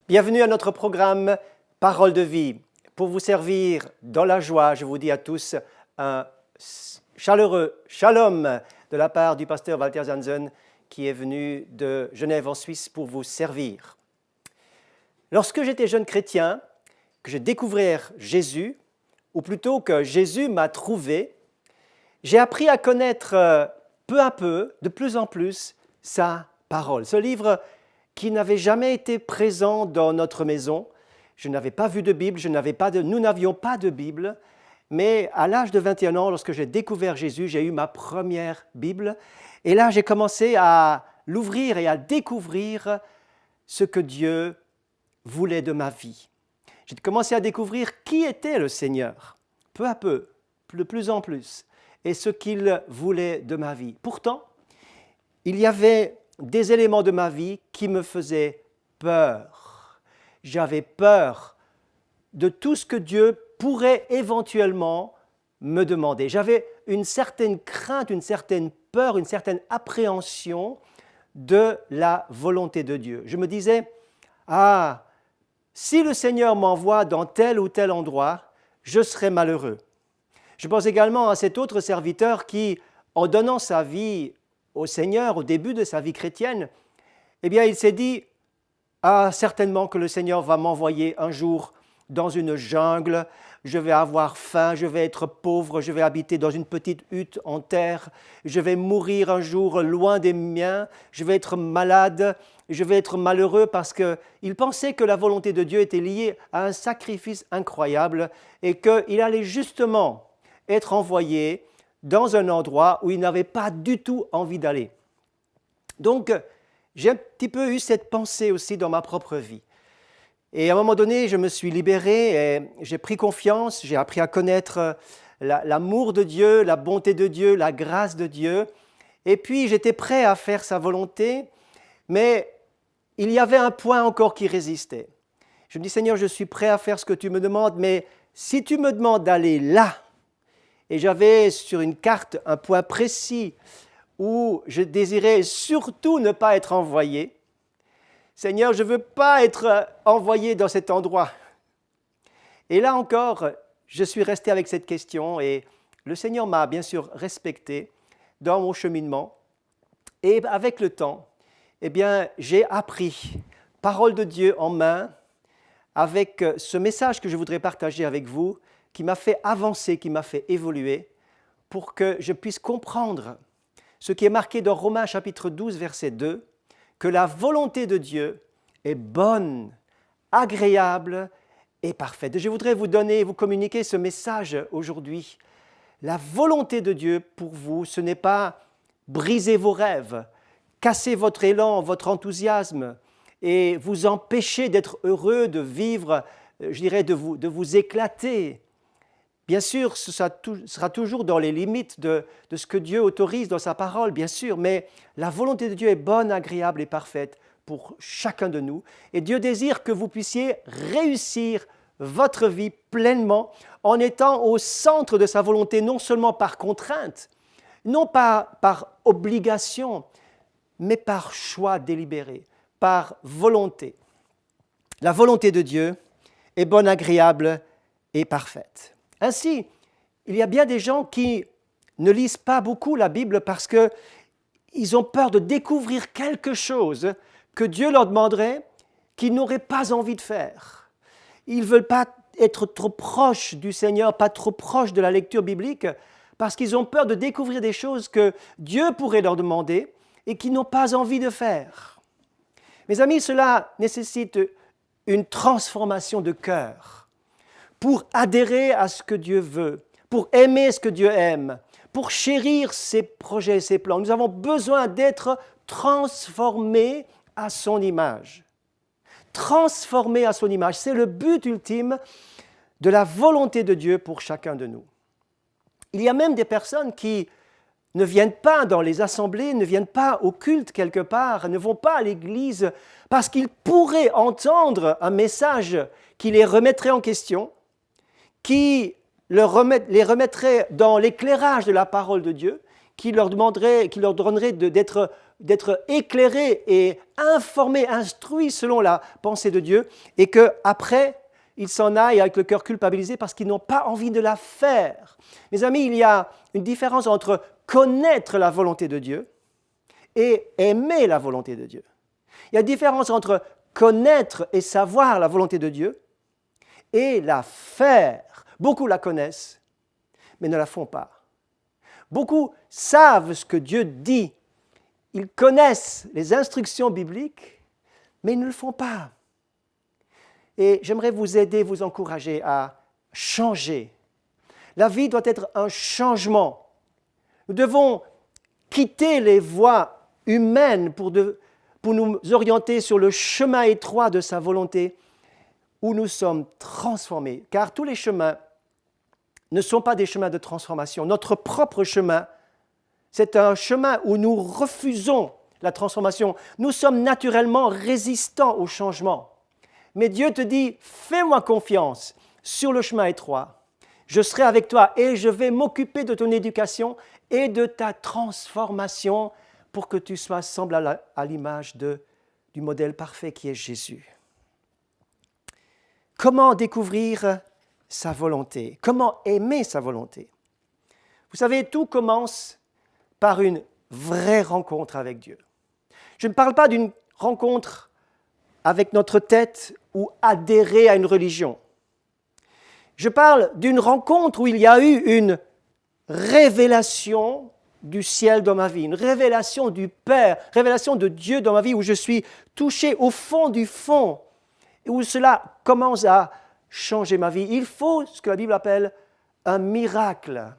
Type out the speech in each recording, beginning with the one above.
Bienvenue à notre programme Parole de vie. Pour vous servir dans la joie, je vous dis à tous un chaleureux shalom de la part du pasteur Walter Zanzen qui est venu de Genève en Suisse pour vous servir. Lorsque j'étais jeune chrétien, que je découvrais Jésus, ou plutôt que Jésus m'a trouvé, j'ai appris à connaître peu à peu, de plus en plus, sa parole. Ce livre qui n'avait jamais été présent dans notre maison. Je n'avais pas vu de Bible, nous n'avions pas de Bible, mais à l'âge de 21 ans, lorsque j'ai découvert Jésus, j'ai eu ma première Bible. Et là, j'ai commencé à l'ouvrir et à découvrir ce que Dieu voulait de ma vie. J'ai commencé à découvrir qui était le Seigneur, peu à peu, de plus en plus, et ce qu'il voulait de ma vie. Pourtant, il y avait des éléments de ma vie qui me faisaient peur. J'avais peur de tout ce que Dieu pourrait éventuellement me demander. J'avais une certaine crainte, une certaine peur, une certaine appréhension de la volonté de Dieu. Je me disais, si le Seigneur m'envoie dans tel ou tel endroit, je serai malheureux. Je pense également à cet autre serviteur qui, en donnant sa vie au Seigneur, au début de sa vie chrétienne, eh bien, il s'est dit, certainement que le Seigneur va m'envoyer un jour dans une jungle, je vais avoir faim, je vais être pauvre, je vais habiter dans une petite hutte en terre, je vais mourir un jour loin des miens, je vais être malade, je vais être malheureux parce qu'il pensait que la volonté de Dieu était liée à un sacrifice incroyable et qu'il allait justement être envoyé dans un endroit où il n'avait pas du tout envie d'aller. Donc, j'ai un petit peu eu cette pensée aussi dans ma propre vie. Et à un moment donné, je me suis libéré et j'ai pris confiance, j'ai appris à connaître l'amour de Dieu, la bonté de Dieu, la grâce de Dieu. Et puis, j'étais prêt à faire sa volonté, mais il y avait un point encore qui résistait. Je me dis, Seigneur, je suis prêt à faire ce que tu me demandes, mais si tu me demandes d'aller là, et j'avais sur une carte un point précis où je désirais surtout ne pas être envoyé. Seigneur, je ne veux pas être envoyé dans cet endroit. Et là encore, je suis resté avec cette question et le Seigneur m'a bien sûr respecté dans mon cheminement. Et avec le temps, eh bien, j'ai appris, parole de Dieu en main, avec ce message que je voudrais partager avec vous, qui m'a fait avancer, qui m'a fait évoluer, pour que je puisse comprendre ce qui est marqué dans Romains chapitre 12, verset 2, que la volonté de Dieu est bonne, agréable et parfaite. Je voudrais vous communiquer ce message aujourd'hui. La volonté de Dieu pour vous, ce n'est pas briser vos rêves, casser votre élan, votre enthousiasme et vous empêcher d'être heureux, de vivre, je dirais, de vous éclater. Bien sûr, ce sera toujours dans les limites de ce que Dieu autorise dans sa parole, bien sûr, mais la volonté de Dieu est bonne, agréable et parfaite pour chacun de nous. Et Dieu désire que vous puissiez réussir votre vie pleinement en étant au centre de sa volonté, non seulement par contrainte, non pas par obligation, mais par choix délibéré, par volonté. La volonté de Dieu est bonne, agréable et parfaite. Ainsi, il y a bien des gens qui ne lisent pas beaucoup la Bible parce qu'ils ont peur de découvrir quelque chose que Dieu leur demanderait qu'ils n'auraient pas envie de faire. Ils ne veulent pas être trop proches du Seigneur, pas trop proches de la lecture biblique, parce qu'ils ont peur de découvrir des choses que Dieu pourrait leur demander et qu'ils n'ont pas envie de faire. Mes amis, cela nécessite une transformation de cœur pour adhérer à ce que Dieu veut, pour aimer ce que Dieu aime, pour chérir ses projets et ses plans. Nous avons besoin d'être transformés à son image. Transformés à son image, c'est le but ultime de la volonté de Dieu pour chacun de nous. Il y a même des personnes qui ne viennent pas dans les assemblées, ne viennent pas au culte quelque part, ne vont pas à l'église parce qu'ils pourraient entendre un message qui les remettrait en question, qui les remettrait dans l'éclairage de la parole de Dieu, qui leur donnerait d'être éclairés et informés, instruits selon la pensée de Dieu, et qu'après, ils s'en aillent avec le cœur culpabilisé parce qu'ils n'ont pas envie de la faire. Mes amis, il y a une différence entre connaître la volonté de Dieu et aimer la volonté de Dieu. Il y a une différence entre connaître et savoir la volonté de Dieu et la faire. Beaucoup la connaissent, mais ne la font pas. Beaucoup savent ce que Dieu dit. Ils connaissent les instructions bibliques, mais ils ne le font pas. Et j'aimerais vous aider, vous encourager à changer. La vie doit être un changement. Nous devons quitter les voies humaines pour nous orienter sur le chemin étroit de sa volonté où nous sommes transformés. Car tous les chemins ne sont pas des chemins de transformation. Notre propre chemin, c'est un chemin où nous refusons la transformation. Nous sommes naturellement résistants au changement. Mais Dieu te dit, fais-moi confiance sur le chemin étroit. Je serai avec toi et je vais m'occuper de ton éducation et de ta transformation pour que tu sois semblable à l'image du modèle parfait qui est Jésus. Comment découvrir sa volonté? Comment aimer sa volonté? Vous savez, tout commence par une vraie rencontre avec Dieu. Je ne parle pas d'une rencontre avec notre tête ou adhérer à une religion. Je parle d'une rencontre où il y a eu une révélation du ciel dans ma vie, une révélation du Père, révélation de Dieu dans ma vie, où je suis touché au fond du fond, et où cela commence à changer ma vie. Il faut ce que la Bible appelle un miracle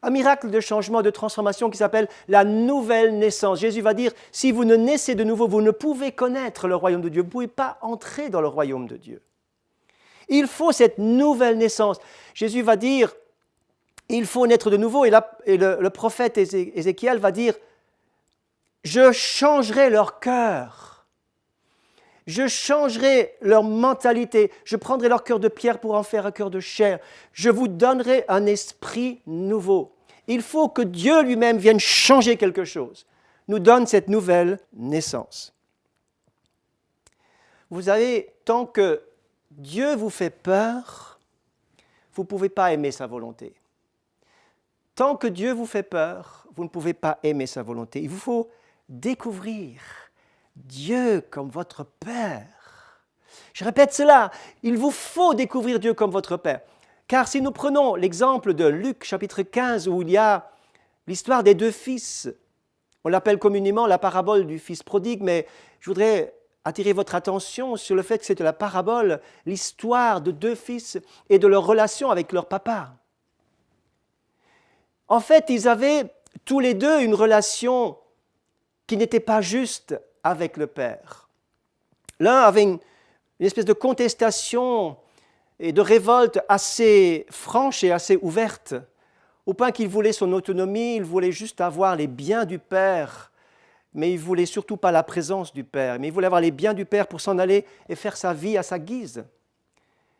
de changement, de transformation qui s'appelle la nouvelle naissance. Jésus va dire, si vous ne naissez de nouveau, vous ne pouvez connaître le royaume de Dieu, vous ne pouvez pas entrer dans le royaume de Dieu. Il faut cette nouvelle naissance. Jésus va dire, il faut naître de nouveau, et le prophète Ézéchiel va dire, je changerai leur cœur, je changerai leur mentalité, je prendrai leur cœur de pierre pour en faire un cœur de chair, je vous donnerai un esprit nouveau. Il faut que Dieu lui-même vienne changer quelque chose, nous donne cette nouvelle naissance. Vous savez, tant que Dieu vous fait peur, vous ne pouvez pas aimer sa volonté. Tant que Dieu vous fait peur, vous ne pouvez pas aimer sa volonté. Il vous faut découvrir Dieu comme votre Père. Je répète cela, il vous faut découvrir Dieu comme votre Père. Car si nous prenons l'exemple de Luc chapitre 15 où il y a l'histoire des deux fils, on l'appelle communément la parabole du fils prodigue, mais je voudrais attirer votre attention sur le fait que c'est la parabole, l'histoire de deux fils et de leur relation avec leur papa. En fait, ils avaient tous les deux une relation qui n'était pas juste avec le père. L'un avait une espèce de contestation et de révolte assez franche et assez ouverte, au point qu'il voulait son autonomie, il voulait juste avoir les biens du père, mais il ne voulait surtout pas la présence du père, mais il voulait avoir les biens du père pour s'en aller et faire sa vie à sa guise.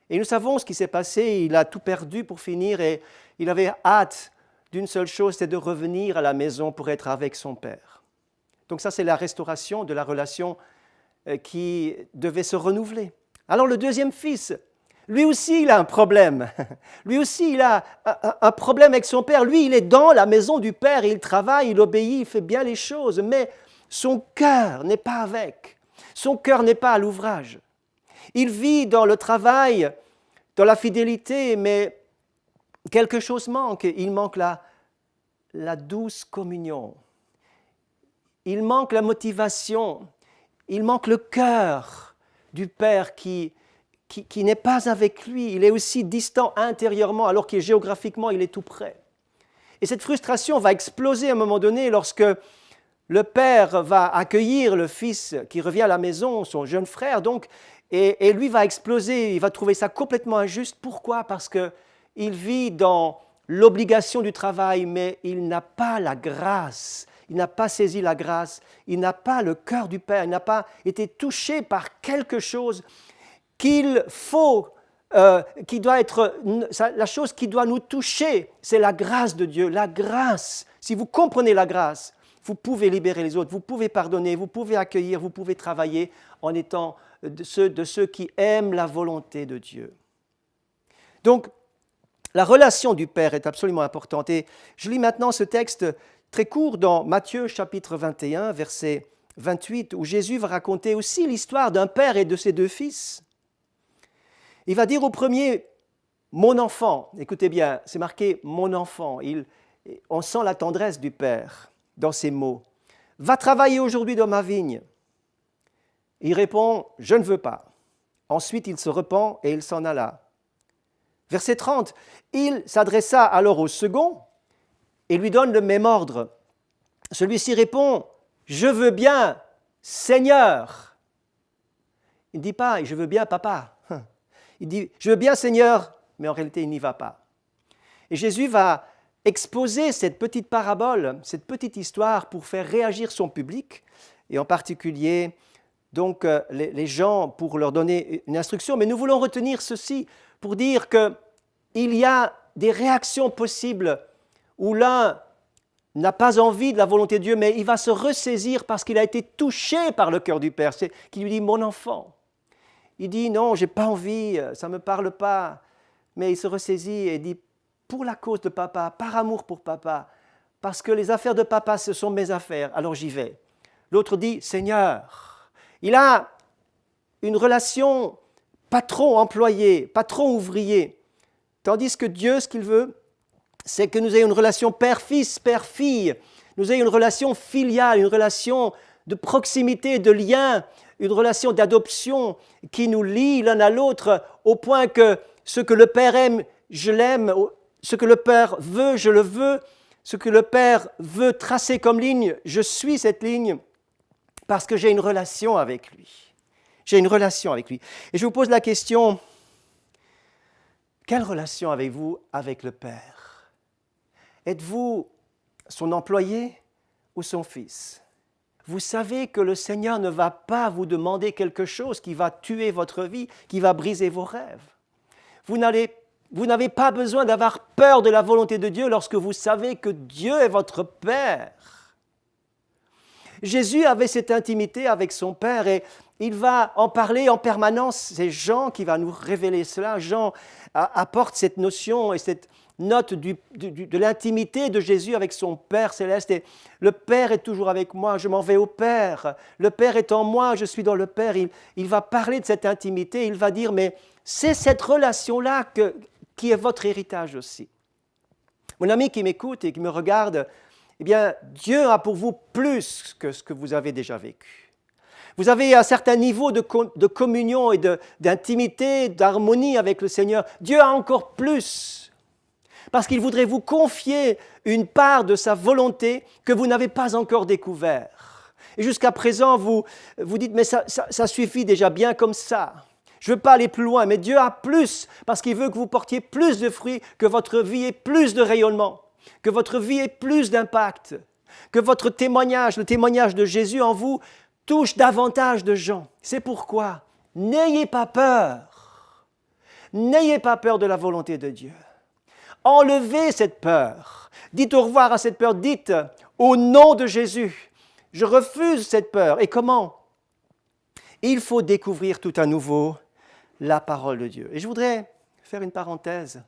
Et nous savons ce qui s'est passé, il a tout perdu pour finir et il avait hâte d'une seule chose, c'est de revenir à la maison pour être avec son père. Donc ça, c'est la restauration de la relation qui devait se renouveler. Alors le deuxième fils, lui aussi, il a un problème. Lui aussi, il a un problème avec son père. Lui, il est dans la maison du père, il travaille, il obéit, il fait bien les choses, mais son cœur n'est pas avec. Son cœur n'est pas à l'ouvrage. Il vit dans le travail, dans la fidélité, mais quelque chose manque, il manque la douce communion, il manque la motivation, il manque le cœur du Père qui n'est pas avec lui, il est aussi distant intérieurement alors que géographiquement il est tout près. Et cette frustration va exploser à un moment donné lorsque le Père va accueillir le fils qui revient à la maison, son jeune frère donc, et lui va exploser, il va trouver ça complètement injuste. Pourquoi ? Parce que il vit dans l'obligation du travail, mais il n'a pas la grâce, il n'a pas saisi la grâce, il n'a pas le cœur du Père, il n'a pas été touché par quelque chose qu'il faut qui doit être, la chose qui doit nous toucher, c'est la grâce de Dieu. La grâce, si vous comprenez la grâce, vous pouvez libérer les autres, vous pouvez pardonner, vous pouvez accueillir, vous pouvez travailler en étant de ceux qui aiment la volonté de Dieu. Donc, la relation du Père est absolument importante. Et je lis maintenant ce texte très court dans Matthieu chapitre 21, verset 28, où Jésus va raconter aussi l'histoire d'un père et de ses deux fils. Il va dire au premier, « Mon enfant », écoutez bien, c'est marqué « Mon enfant », on sent la tendresse du Père dans ces mots. « Va travailler aujourd'hui dans ma vigne ». Il répond « Je ne veux pas ». Ensuite, il se repent et il s'en alla. Verset 30, il s'adressa alors au second et lui donne le même ordre. Celui-ci répond « Je veux bien, Seigneur ». Il ne dit pas « Je veux bien, papa ». Il dit « Je veux bien, Seigneur », mais en réalité, il n'y va pas. Et Jésus va exposer cette petite parabole, cette petite histoire pour faire réagir son public, et en particulier donc les gens, pour leur donner une instruction. Mais nous voulons retenir ceci pour dire qu'il y a des réactions possibles où l'un n'a pas envie de la volonté de Dieu, mais il va se ressaisir parce qu'il a été touché par le cœur du Père, qui lui dit « Mon enfant ». Il dit « Non, je n'ai pas envie, ça ne me parle pas ». Mais il se ressaisit et dit « Pour la cause de papa, par amour pour papa, parce que les affaires de papa, ce sont mes affaires, alors j'y vais ». L'autre dit « Seigneur ». Il a une relation patron-employé, patron-ouvrier. Tandis que Dieu, ce qu'il veut, c'est que nous ayons une relation père-fils, père-fille. Nous ayons une relation filiale, une relation de proximité, de lien, une relation d'adoption qui nous lie l'un à l'autre au point que ce que le Père aime, je l'aime, ce que le Père veut, je le veux, ce que le Père veut tracer comme ligne, je suis cette ligne parce que j'ai une relation avec lui. J'ai une relation avec lui. Et je vous pose la question, quelle relation avez-vous avec le Père? Êtes-vous son employé ou son fils? Vous savez que le Seigneur ne va pas vous demander quelque chose qui va tuer votre vie, qui va briser vos rêves. Vous n'avez pas besoin d'avoir peur de la volonté de Dieu lorsque vous savez que Dieu est votre Père. Jésus avait cette intimité avec son Père et il va en parler en permanence. C'est Jean qui va nous révéler cela. Jean apporte cette notion et cette note de l'intimité de Jésus avec son Père céleste. Et le Père est toujours avec moi, je m'en vais au Père. Le Père est en moi, je suis dans le Père. Il va parler de cette intimité, il va dire, mais c'est cette relation-là qui est votre héritage aussi. Mon ami qui m'écoute et qui me regarde, eh bien, Dieu a pour vous plus que ce que vous avez déjà vécu. Vous avez un certain niveau de communion et d'intimité, d'harmonie avec le Seigneur. Dieu a encore plus, parce qu'il voudrait vous confier une part de sa volonté que vous n'avez pas encore découvert. Et jusqu'à présent, vous dites, mais ça suffit déjà bien comme ça. Je ne veux pas aller plus loin, mais Dieu a plus, parce qu'il veut que vous portiez plus de fruits, que votre vie ait plus de rayonnement, que votre vie ait plus d'impact, que votre témoignage, le témoignage de Jésus en vous, touche davantage de gens. C'est pourquoi, n'ayez pas peur. N'ayez pas peur de la volonté de Dieu. Enlevez cette peur. Dites au revoir à cette peur. Dites au nom de Jésus, je refuse cette peur. Et comment? Il faut découvrir tout à nouveau la parole de Dieu. Et je voudrais faire une parenthèse.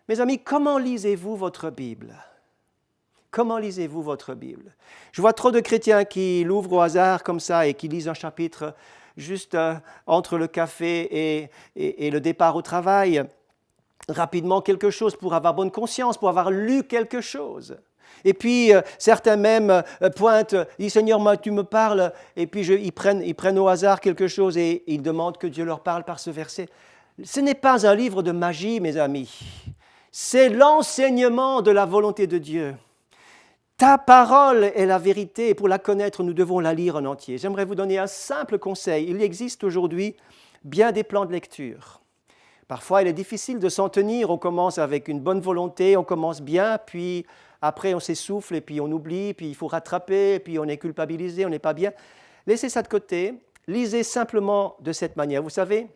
Mes amis, comment lisez-vous votre Bible? Comment lisez-vous votre Bible? Je vois trop de chrétiens qui l'ouvrent au hasard comme ça et qui lisent un chapitre juste entre le café et le départ au travail. Rapidement quelque chose pour avoir bonne conscience, pour avoir lu quelque chose. Et puis certains même pointent, disent Seigneur, moi tu me parles, et puis ils prennent au hasard quelque chose et ils demandent que Dieu leur parle par ce verset. Ce n'est pas un livre de magie, mes amis. C'est l'enseignement de la volonté de Dieu. Ta parole est la vérité et pour la connaître, nous devons la lire en entier. J'aimerais vous donner un simple conseil. Il existe aujourd'hui bien des plans de lecture. Parfois, il est difficile de s'en tenir. On commence avec une bonne volonté, on commence bien, puis après on s'essouffle et puis on oublie, puis il faut rattraper, puis on est culpabilisé, on n'est pas bien. Laissez ça de côté. Lisez simplement de cette manière. Vous savez,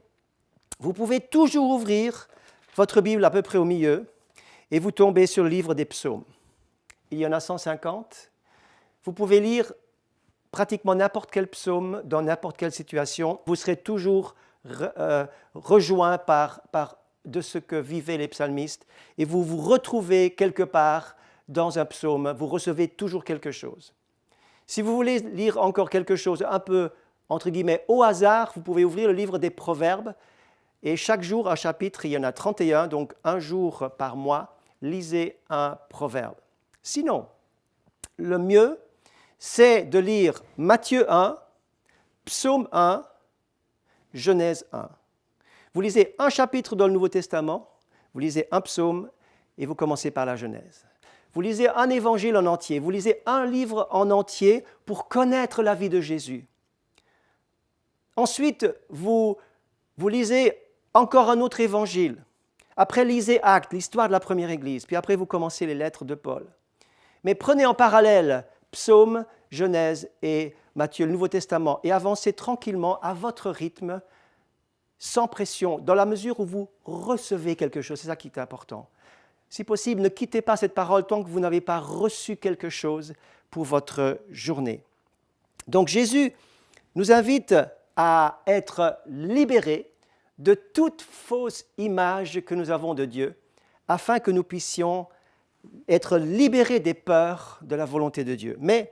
Vous pouvez toujours ouvrir votre Bible à peu près au milieu et vous tombez sur le livre des psaumes. Il y en a 150. Vous pouvez lire pratiquement n'importe quel psaume dans n'importe quelle situation. Vous serez toujours rejoint par de ce que vivaient les psalmistes et vous vous retrouvez quelque part dans un psaume. Vous recevez toujours quelque chose. Si vous voulez lire encore quelque chose un peu, entre guillemets, au hasard, vous pouvez ouvrir le livre des Proverbes. Et chaque jour, un chapitre, il y en a 31, donc un jour par mois, lisez un proverbe. Sinon, le mieux, c'est de lire Matthieu 1, Psaume 1, Genèse 1. Vous lisez un chapitre dans le Nouveau Testament, vous lisez un psaume et vous commencez par la Genèse. Vous lisez un évangile en entier, vous lisez un livre en entier pour connaître la vie de Jésus. Ensuite, vous lisez encore un autre évangile. Après, lisez Actes, l'histoire de la première Église. Puis après, vous commencez les lettres de Paul. Mais prenez en parallèle Psaume, Genèse et Matthieu, le Nouveau Testament, et avancez tranquillement à votre rythme, sans pression, dans la mesure où vous recevez quelque chose. C'est ça qui est important. Si possible, ne quittez pas cette parole tant que vous n'avez pas reçu quelque chose pour votre journée. Donc Jésus nous invite à être libérés de toute fausse image que nous avons de Dieu, afin que nous puissions être libérés des peurs de la volonté de Dieu. Mais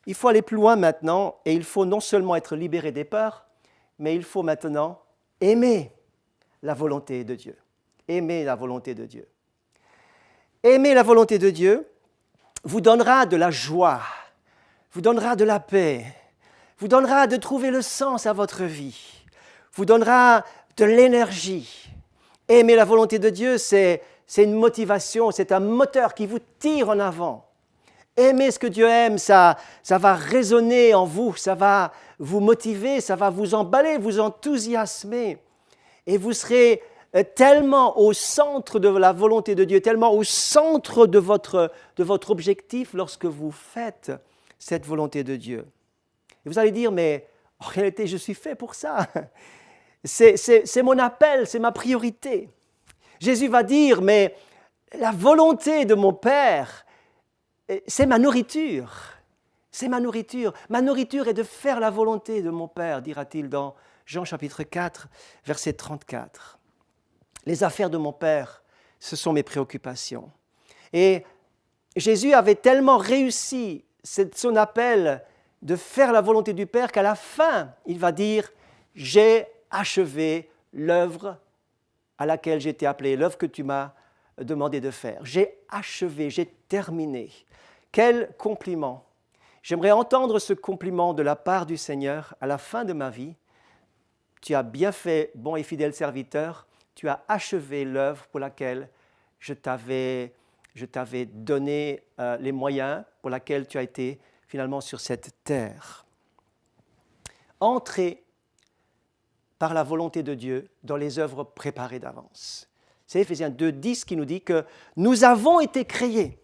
il faut aller plus loin maintenant, et il faut non seulement être libéré des peurs, mais il faut maintenant aimer la volonté de Dieu. Aimer la volonté de Dieu. Aimer la volonté de Dieu vous donnera de la joie, vous donnera de la paix, vous donnera de trouver le sens à votre vie, vous donnera de l'énergie. Aimer la volonté de Dieu, c'est une motivation, c'est un moteur qui vous tire en avant. Aimer ce que Dieu aime, ça va résonner en vous, ça va vous motiver, ça va vous emballer, vous enthousiasmer. Et vous serez tellement au centre de la volonté de Dieu, tellement au centre de votre objectif lorsque vous faites cette volonté de Dieu. Et vous allez dire, mais en réalité, je suis fait pour ça. C'est mon appel, c'est ma priorité. Jésus va dire, mais la volonté de mon Père, c'est ma nourriture. C'est ma nourriture. Ma nourriture est de faire la volonté de mon Père, dira-t-il dans Jean chapitre 4, verset 34. Les affaires de mon Père, ce sont mes préoccupations. Et Jésus avait tellement réussi son appel de faire la volonté du Père qu'à la fin, il va dire, j'ai achevé l'œuvre à laquelle j'ai été appelé, l'œuvre que tu m'as demandé de faire. J'ai achevé, j'ai terminé. Quel compliment! J'aimerais entendre ce compliment de la part du Seigneur à la fin de ma vie. Tu as bien fait, bon et fidèle serviteur, tu as achevé l'œuvre pour laquelle je t'avais donné les moyens, pour laquelle tu as été finalement sur cette terre. Entrez par la volonté de Dieu dans les œuvres préparées d'avance. C'est Éphésiens 2,10 qui nous dit que nous avons été créés.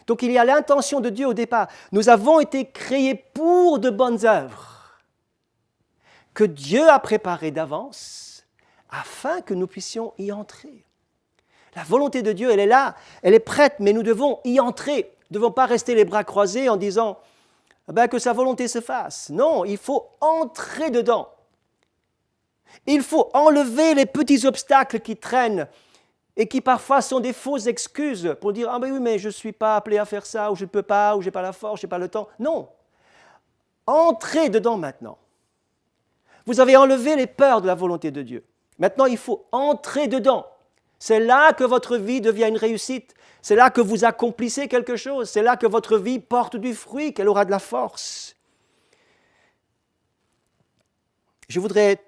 Donc il y a l'intention de Dieu au départ. Nous avons été créés pour de bonnes œuvres que Dieu a préparées d'avance afin que nous puissions y entrer. La volonté de Dieu, elle est là, elle est prête, mais nous devons y entrer. Nous ne devons pas rester les bras croisés en disant que sa volonté se fasse. Non, il faut entrer dedans. Il faut enlever les petits obstacles qui traînent et qui parfois sont des fausses excuses pour dire « Ah ben oui, mais je ne suis pas appelé à faire ça, ou je ne peux pas, ou je n'ai pas la force, je n'ai pas le temps. » Non, entrez dedans maintenant. Vous avez enlevé les peurs de la volonté de Dieu. Maintenant, il faut entrer dedans. C'est là que votre vie devient une réussite. C'est là que vous accomplissez quelque chose. C'est là que votre vie porte du fruit, qu'elle aura de la force. Je voudrais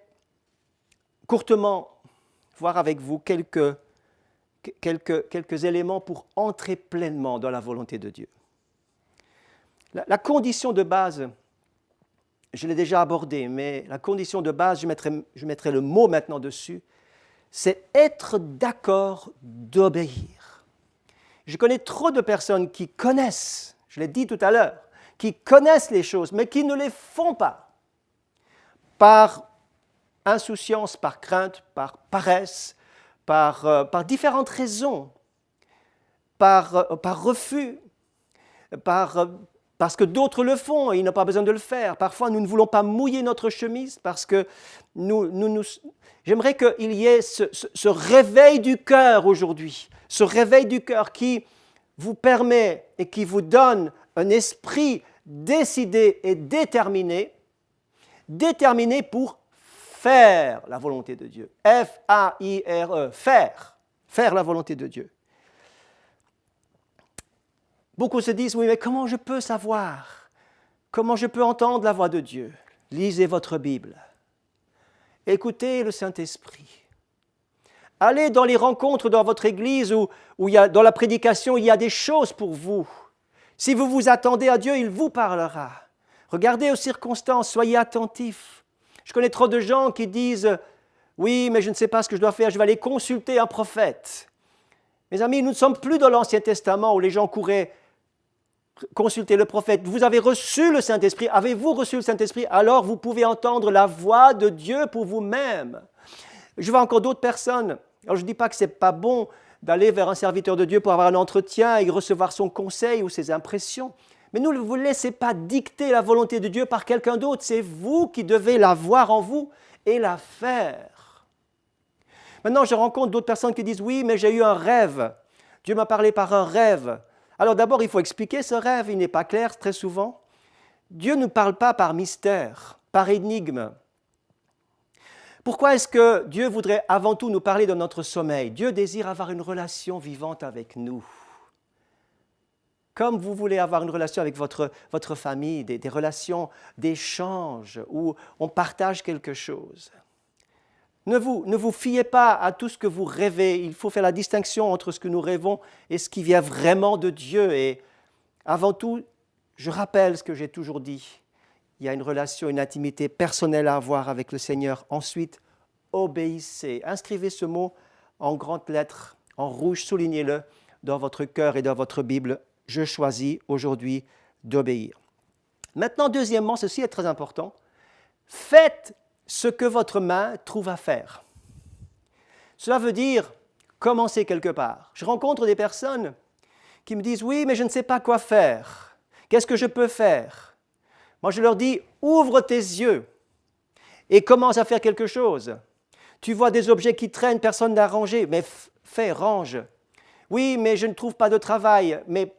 courtement voir avec vous quelques éléments pour entrer pleinement dans la volonté de Dieu. La condition de base, je l'ai déjà abordée, mais la condition de base, je mettrai le mot maintenant dessus, c'est être d'accord d'obéir. Je connais trop de personnes qui connaissent, je l'ai dit tout à l'heure, qui connaissent les choses, mais qui ne les font pas. Par insouciance, par crainte, par paresse, par différentes raisons, par refus, parce que d'autres le font et ils n'ont pas besoin de le faire. Parfois, nous ne voulons pas mouiller notre chemise parce que j'aimerais qu'il y ait ce réveil du cœur aujourd'hui, ce réveil du cœur qui vous permet et qui vous donne un esprit décidé et déterminé pour faire la volonté de Dieu. F-A-I-R-E, faire la volonté de Dieu. Beaucoup se disent, oui, mais comment je peux savoir? Comment je peux entendre la voix de Dieu? Lisez votre Bible. Écoutez le Saint-Esprit. Allez dans les rencontres dans votre église où dans la prédication, il y a des choses pour vous. Si vous vous attendez à Dieu, il vous parlera. Regardez aux circonstances, soyez attentifs. Je connais trop de gens qui disent « Oui, mais je ne sais pas ce que je dois faire, je vais aller consulter un prophète. » Mes amis, nous ne sommes plus dans l'Ancien Testament où les gens couraient consulter le prophète. Vous avez reçu le Saint-Esprit. Avez-vous reçu le Saint-Esprit? Alors vous pouvez entendre la voix de Dieu pour vous-même. Je vois encore d'autres personnes. Alors je ne dis pas que ce n'est pas bon d'aller vers un serviteur de Dieu pour avoir un entretien et recevoir son conseil ou ses impressions. Mais ne vous laissez pas dicter la volonté de Dieu par quelqu'un d'autre. C'est vous qui devez la voir en vous et la faire. Maintenant, je rencontre d'autres personnes qui disent « Oui, mais j'ai eu un rêve. Dieu m'a parlé par un rêve. » Alors d'abord, il faut expliquer ce rêve. Il n'est pas clair très souvent. Dieu ne parle pas par mystère, par énigme. Pourquoi est-ce que Dieu voudrait avant tout nous parler de notre sommeil? Dieu désire avoir une relation vivante avec nous. Comme vous voulez avoir une relation avec votre famille, des relations d'échange où on partage quelque chose. Ne vous fiez pas à tout ce que vous rêvez. Il faut faire la distinction entre ce que nous rêvons et ce qui vient vraiment de Dieu. Et avant tout, je rappelle ce que j'ai toujours dit. Il y a une relation, une intimité personnelle à avoir avec le Seigneur. Ensuite, obéissez. Inscrivez ce mot en grandes lettres, en rouge, soulignez-le dans votre cœur et dans votre Bible. Je choisis aujourd'hui d'obéir. Maintenant, deuxièmement, ceci est très important. Faites ce que votre main trouve à faire. Cela veut dire commencer quelque part. Je rencontre des personnes qui me disent « Oui, mais je ne sais pas quoi faire. Qu'est-ce que je peux faire ?» Moi, je leur dis « Ouvre tes yeux et commence à faire quelque chose. Tu vois des objets qui traînent, personne n'a rangé, mais fais, range. Oui, mais je ne trouve pas de travail, mais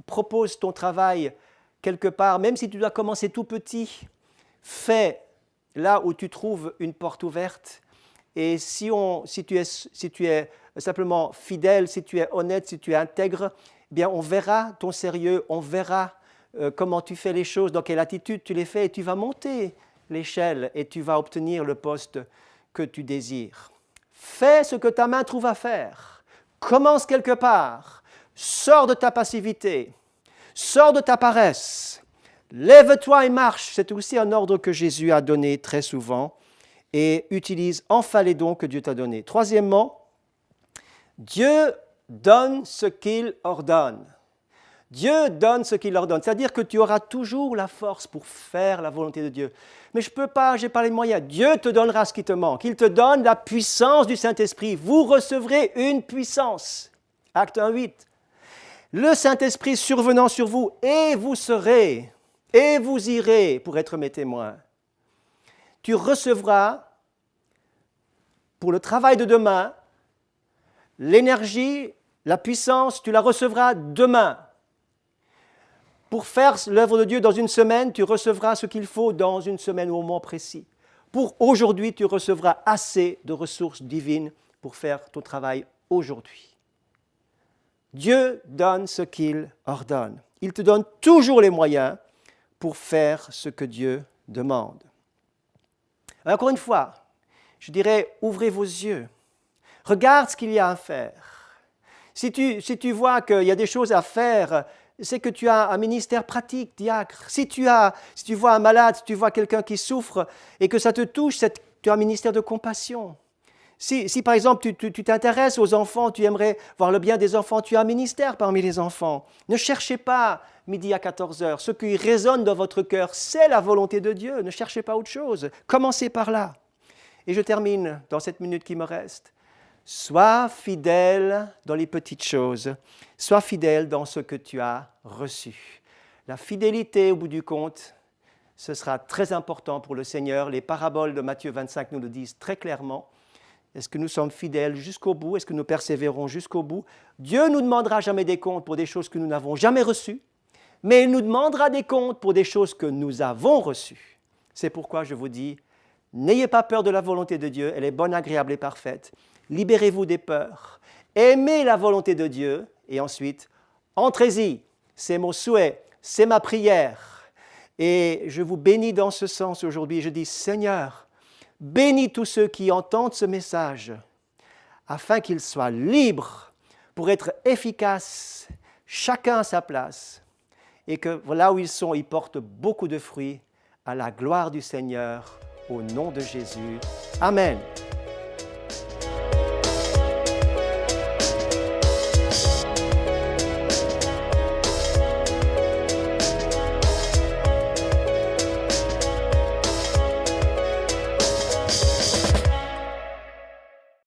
propose ton travail quelque part, même si tu dois commencer tout petit. Fais là où tu trouves une porte ouverte. Et si tu es simplement fidèle, si tu es honnête, si tu es intègre, eh bien on verra ton sérieux, on verra comment tu fais les choses, dans quelle attitude tu les fais, et tu vas monter l'échelle et tu vas obtenir le poste que tu désires. Fais ce que ta main trouve à faire. Commence quelque part. Sors de ta passivité. Sors de ta paresse. Lève-toi et marche. C'est aussi un ordre que Jésus a donné très souvent. Et utilise enfin les dons que Dieu t'a donnés. Troisièmement, Dieu donne ce qu'il ordonne. Dieu donne ce qu'il ordonne. C'est-à-dire que tu auras toujours la force pour faire la volonté de Dieu. Mais je ne peux pas, je n'ai pas les moyens. Dieu te donnera ce qui te manque. Il te donne la puissance du Saint-Esprit. Vous recevrez une puissance. Acte 1:8. Le Saint-Esprit survenant sur vous, et vous serez, et vous irez pour être mes témoins. Tu recevras, pour le travail de demain, l'énergie, la puissance, tu la recevras demain. Pour faire l'œuvre de Dieu dans une semaine, tu recevras ce qu'il faut dans une semaine au moment précis. Pour aujourd'hui, tu recevras assez de ressources divines pour faire ton travail aujourd'hui. Dieu donne ce qu'il ordonne. Il te donne toujours les moyens pour faire ce que Dieu demande. Alors, encore une fois, je dirais, ouvrez vos yeux. Regarde ce qu'il y a à faire. Si tu vois qu'il y a des choses à faire, c'est que tu as un ministère pratique, diacre. Si tu vois un malade, si tu vois quelqu'un qui souffre et que ça te touche, tu as un ministère de compassion. Si par exemple tu t'intéresses aux enfants, tu aimerais voir le bien des enfants, tu as un ministère parmi les enfants. Ne cherchez pas midi à 14h. Ce qui résonne dans votre cœur, c'est la volonté de Dieu. Ne cherchez pas autre chose. Commencez par là. Et je termine dans cette minute qui me reste. Sois fidèle dans les petites choses. Sois fidèle dans ce que tu as reçu. La fidélité, au bout du compte, ce sera très important pour le Seigneur. Les paraboles de Matthieu 25 nous le disent très clairement. Est-ce que nous sommes fidèles jusqu'au bout? Est-ce que nous persévérons jusqu'au bout? Dieu ne nous demandera jamais des comptes pour des choses que nous n'avons jamais reçues, mais il nous demandera des comptes pour des choses que nous avons reçues. C'est pourquoi je vous dis, n'ayez pas peur de la volonté de Dieu, elle est bonne, agréable et parfaite. Libérez-vous des peurs, aimez la volonté de Dieu et ensuite, entrez-y. C'est mon souhait, c'est ma prière. Et je vous bénis dans ce sens aujourd'hui. Je dis, Seigneur, bénis tous ceux qui entendent ce message, afin qu'ils soient libres pour être efficaces, chacun à sa place, et que là où ils sont, ils portent beaucoup de fruits à la gloire du Seigneur, au nom de Jésus. Amen.